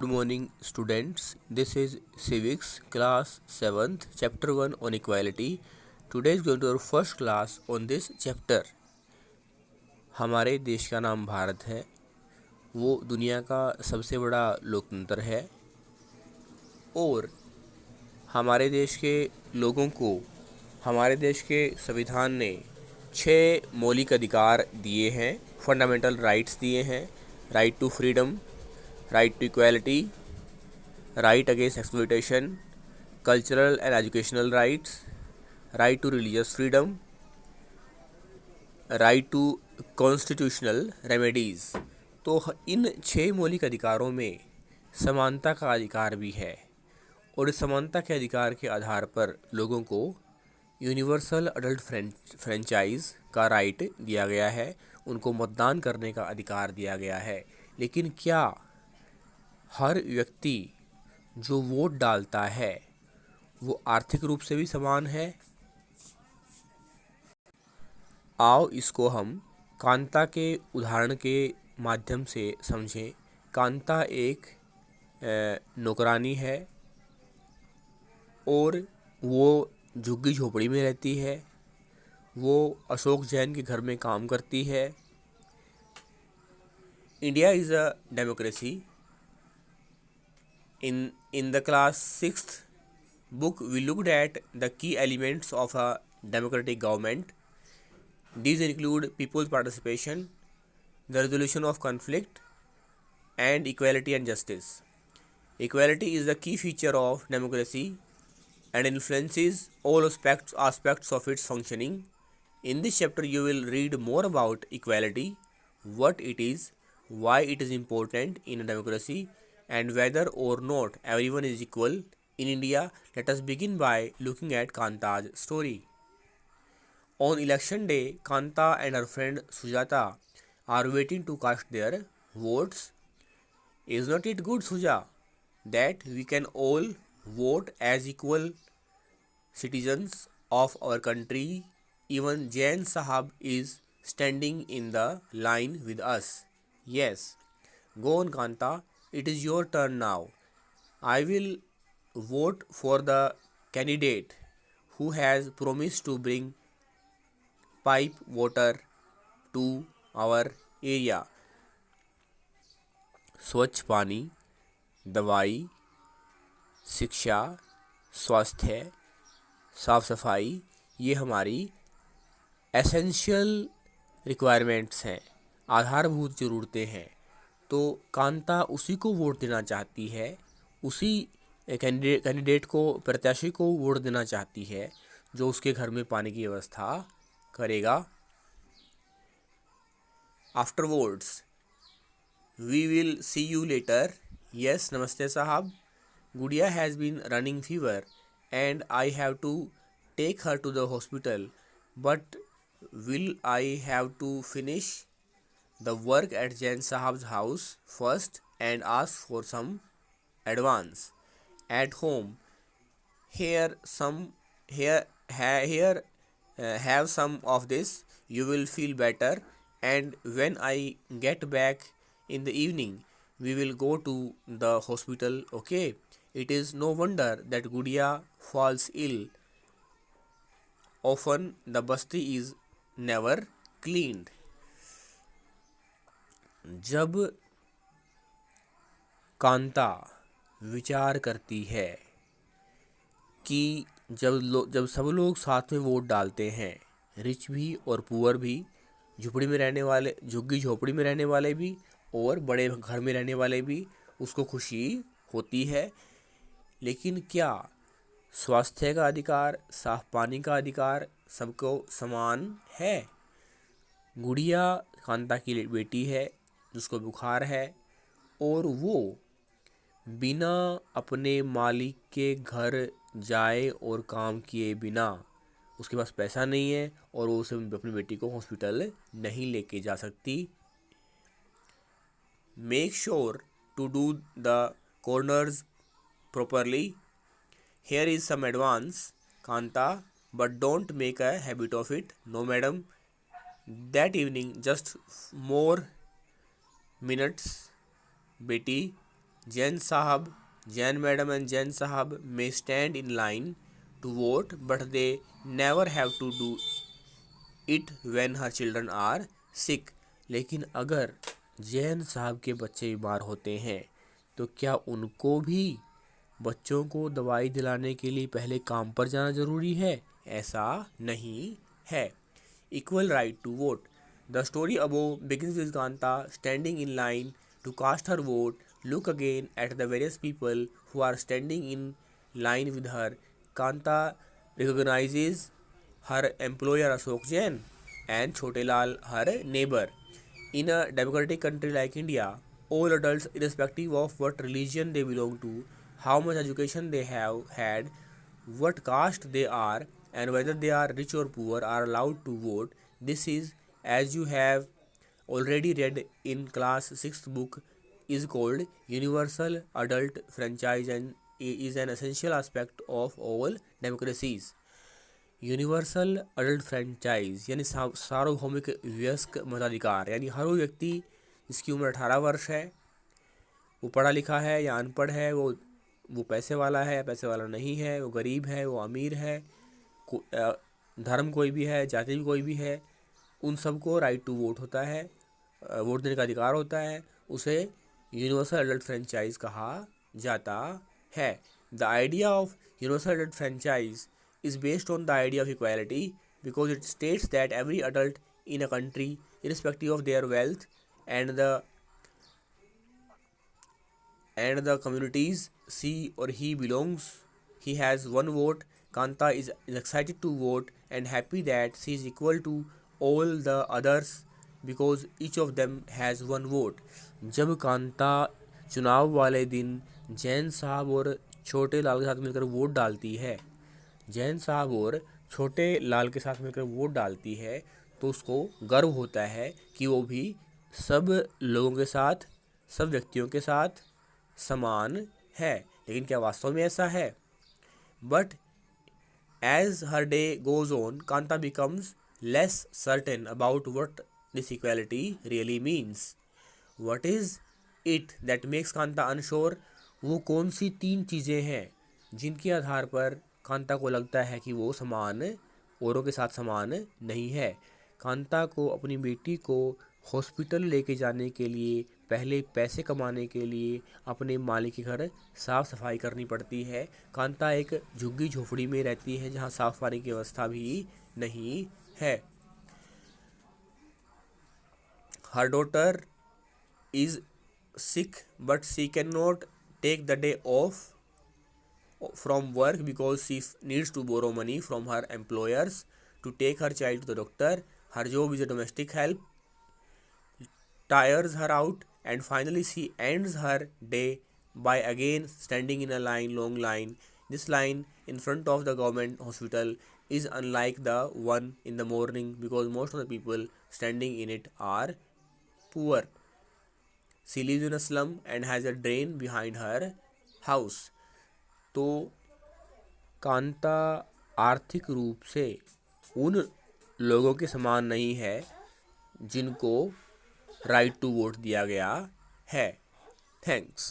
Good morning, students. This is Civics class 7th, chapter 1 on equality. Today is going to our first class on this chapter. हमारे देश का नाम भारत है। वो दुनिया का सबसे बड़ा लोकतंत्र है और हमारे देश के लोगों को हमारे देश के संविधान ने 6 मौलिक अधिकार दिए हैं, फंडामेंटल राइट्स दिए हैं। Right to freedom, right to equality, right against exploitation, cultural and educational rights, right to religious freedom, right to constitutional remedies। तो इन 6 मौलिक अधिकारों में समानता का अधिकार भी है और इस समानता के अधिकार के आधार पर लोगों को यूनिवर्सल अडल्ट फ्रेंचाइज का राइट दिया गया है, उनको मतदान करने का अधिकार दिया गया है। लेकिन क्या हर व्यक्ति जो वोट डालता है वो आर्थिक रूप से भी समान है? आओ इसको हम कांता के उदाहरण के माध्यम से समझें। कांता एक नौकरानी है और वो झुग्गी झोपड़ी में रहती है। वो अशोक जैन के घर में काम करती है। India is a democracy. In the class 6th book, we looked at the key elements of a democratic government. These include people's participation, the resolution of conflict, and equality and justice. Equality is the key feature of democracy and influences all aspects of its functioning. In this chapter, you will read more about equality, what it is, why it is important in a democracy, and whether or not everyone is equal in India. Let us begin by looking at Kanta's story. On election day, Kanta and her friend Sujata are waiting to cast their votes. Is not it good, Suja, that we can all vote as equal citizens of our country? Even Jain Sahab is standing in the line with us. Yes. Go on, Kanta. It is your turn now. I will vote for the candidate who has promised to bring pipe water to our area. स्वच्छ पानी, दवाई, शिक्षा, स्वास्थ्य, साफ सफाई, ये हमारी essential requirements हैं, आधारभूत ज़रूरतें हैं। तो कांता उसी को वोट देना चाहती है, उसी कैंडिडेट को, प्रत्याशी को वोट देना चाहती है जो उसके घर में पानी की व्यवस्था करेगा। Afterwards we will see you later. Yes, नमस्ते साहब। Gudiya has been running fever and I have to take her to the hospital, but will I have to finish the work at Jain Sahab's house first and ask for some advance. At home, here have some of this. You will feel better. And when I get back in the evening, we will go to the hospital. Okay? It is no wonder that Gudiya falls ill. Often the basti is never cleaned. जब कांता विचार करती है कि जब सब लोग साथ में वोट डालते हैं, रिच भी और पुअर भी, झुपड़ी में रहने वाले, झुग्गी झोपड़ी में रहने वाले भी और बड़े घर में रहने वाले भी, उसको खुशी होती है। लेकिन क्या स्वास्थ्य का अधिकार, साफ पानी का अधिकार सबको समान है? गुड़िया कांता की बेटी है जिसको बुखार है और वो बिना अपने मालिक के घर जाए और काम किए बिना, उसके पास पैसा नहीं है और वो उसे अपनी बेटी को हॉस्पिटल नहीं लेके जा सकती। Make sure to do the corners properly. Here is some advance, Kanta, but don't make a habit of it. No madam, that evening just more minutes, बेटी, Jain madam and Jain sahab may stand in line to vote, but they never have to do it when her children are sick. लेकिन अगर जैन साहब के बच्चे बीमार होते हैं तो क्या उनको भी बच्चों को दवाई दिलाने के लिए पहले काम पर जाना ज़रूरी है? ऐसा नहीं है। Equal right to vote. The story above begins with Kanta standing in line to cast her vote. Look again at the various people who are standing in line with her. Kanta recognizes her employer Ashok Jain and Chote Lal, her neighbor. In a democratic country like India, all adults, irrespective of what religion they belong to, how much education they have had, what caste they are, and whether they are rich or poor, are allowed to vote. This is, as you have already read in class 6th book, is called universal adult franchise and is an essential aspect of all democracies. Universal adult franchise यानी सार्वभौमिक वयस्क मताधिकार, यानी हर वो व्यक्ति जिसकी उम्र 18 वर्ष है, वो पढ़ा लिखा है या अनपढ़ है, वो पैसे वाला है या पैसे वाला नहीं है, वो गरीब है, वो अमीर है, धर्म कोई भी है, जाति भी कोई भी है, उन सबको राइट टू वोट होता है, वोट देने का अधिकार होता है। उसे यूनिवर्सल अडल्ट फ्रेंचाइज कहा जाता है। The idea of universal adult franchise is based on the idea of equality because it states that every adult in a country, irrespective of their wealth and the communities she or he belongs, he has one vote. Kanta is excited to vote and happy that she is equal to all the others because each of them has one vote. जब कांता चुनाव वाले दिन जैन साहब और छोटे लाल के साथ मिलकर वोट डालती है, जैन साहब और छोटे लाल के साथ मिलकर वोट डालती है, तो उसको गर्व होता है कि वो भी सब लोगों के साथ, सब व्यक्तियों के साथ समान है। लेकिन क्या वास्तव में ऐसा है? But as her day goes on, Kanta becomes less certain about what this equality really means. What is it that makes Kanta unsure? वो कौन सी 3 चीज़ें हैं जिनके आधार पर कांता को लगता है कि वो समान, औरों के साथ समान नहीं है? कांता को अपनी बेटी को हॉस्पिटल लेके जाने के लिए पहले पैसे कमाने के लिए अपने मालिक के घर साफ़ सफाई करनी पड़ती है। कांता एक झुग्गी झोपड़ी में रहती है जहाँ साफ पानी की व्यवस्था भी नहीं है। Her daughter is sick but she cannot नॉट टेक द डे ऑफ from work because she needs to borrow money from her employers to take her child to the doctor. Her job is a domestic help, tires her out, and finally she ends her day by again standing in a long line. This line in front of the government hospital is unlike the one in the morning because most of the people standing in it are poor. She lives in a slum and has a drain behind her house. तो कांता आर्थिक रूप से उन लोगों के समान नहीं है जिनको राइट टू वोट दिया गया है। थैंक्स।